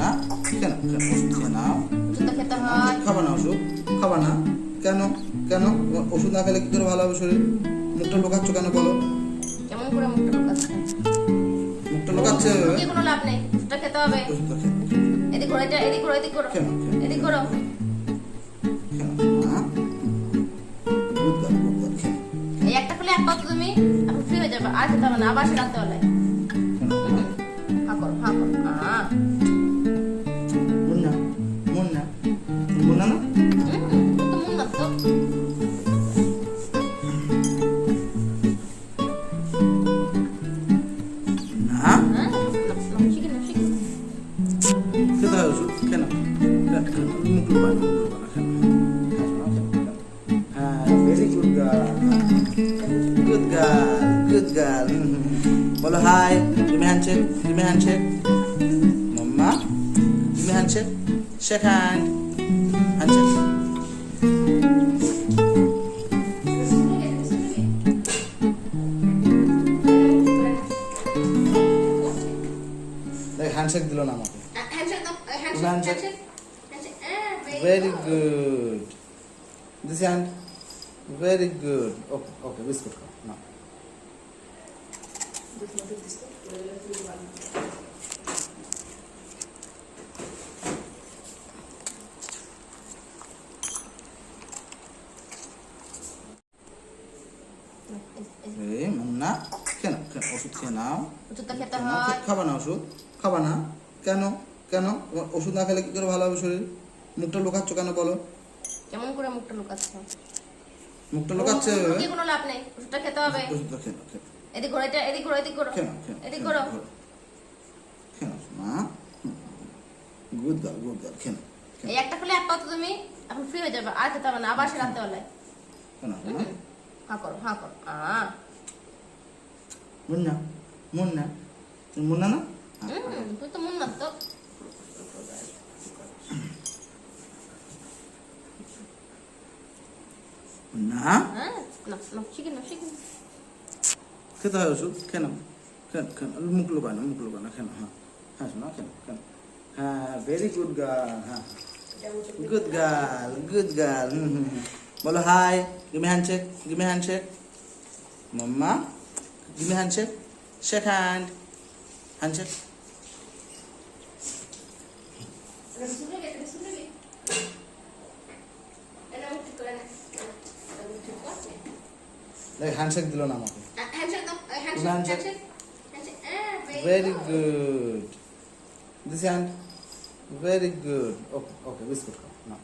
না কেন ওষুধ খেয়ে নাও। ওষুধটা খেতে হয়। খাবা না ওষুধ, খাবা না কেন? কেন ওষুধ না খেলে কি করে ভালো হবে শরীর? মুখটা লুকাচ্ছ কেন বলো? কেমন করে মুখটা লুকাচ্ছে? মুখটা লুকাচ্ছে লুকিয়ে কোনো লাভ নেই, ওষুধটা খেতে হবে। ওষুধটা খেয়ে নাও। এদিক করো, এটা এদিক করো, এদিক করো, কেন? এদিক করো। কেন না? গুড গার্ল, গুড গার্ল, খেয়ে নাও। এই একটা খেলে এক পাতো তুমি, এখন ফ্রি হয়ে যাবে, আর খেতে হবে না, আবার সে রাত্রে বেলায়। হা করো, হা করো। মুন্না মুন্না মুন্না না তো মন না তো। না হ্যাঁ, শিখে নাও, শিখে নাও। খেতে হয় ওষুধ কেন? মুখ লুকানো, মুখ লুকানো কেন? হ্যাঁ, very good girl, good girl, good girl. বলো high, give me handshake, give me handshake. Mama, give me handshake, shake hand, handshake. দেখ হ্যান্ডশেক দিল না আমাকে। হ্যান্ডশেক দাও, Handshake. Handshake, handshake. Very good. This hand, very good. Okay, okay, biscuit খাও না। এই মুন্না কেন ওষুধ খেয়ে নাও। ওষুধটা খেতে কেন? হয়। খাবা না ওষুধ, খাবা না কেন? কেন ওষুধ না খেলে কি করে ভালো হবে শরীর? মুখটা লুকাচ্ছ কেন বলো? কেমন করে মুখটা লুকাচ্ছে? মুখটা লুকাচ্ছে লুকিয়ে কোনো লাভ নেই, ওষুধটা খেতে হবে। ওষুধটা খেয়ে নাও, খেয়ে নাও। এদিক করো, এটা এদিক করো, এদিক করো, কেন এদিক করো। কেন মা? গুড গার্ল, গুড গার্ল, কেন? এই একটা খেলে এক পাতো তুমি, এখন ফ্রি হয়ে যাবে, আর খেতে হবে না, আবার সে রাত্রে বেলায়। কেন হা করো, হা করো। মুন্না মুন্না তুমি মুন্না না? তুই তো মন না তো। না হ্যাঁ, না না, শিখে নাও, শিখে নাও। খেতে হয় ওষুধ কেন? কেন মুখ লুকানো, মুখ লুকানো কেন? হ্যাঁ হ্যাঁ শোনো কেন? হ্যাঁ ভেরি গুড গার্ল, হ্যাঁ গুড গার্ল, গুড গার্ল। বলো high, give me handshake, give me handshake. Mama, give me handshake, shake hand, handshake. দেখ হ্যান্ডশেক দিল না আমাকে। হ্যান্ডশেক দাও, handshake, Handshake. Handshake, handshake. Very good. This hand, very good. Okay, okay, biscuit খাও না।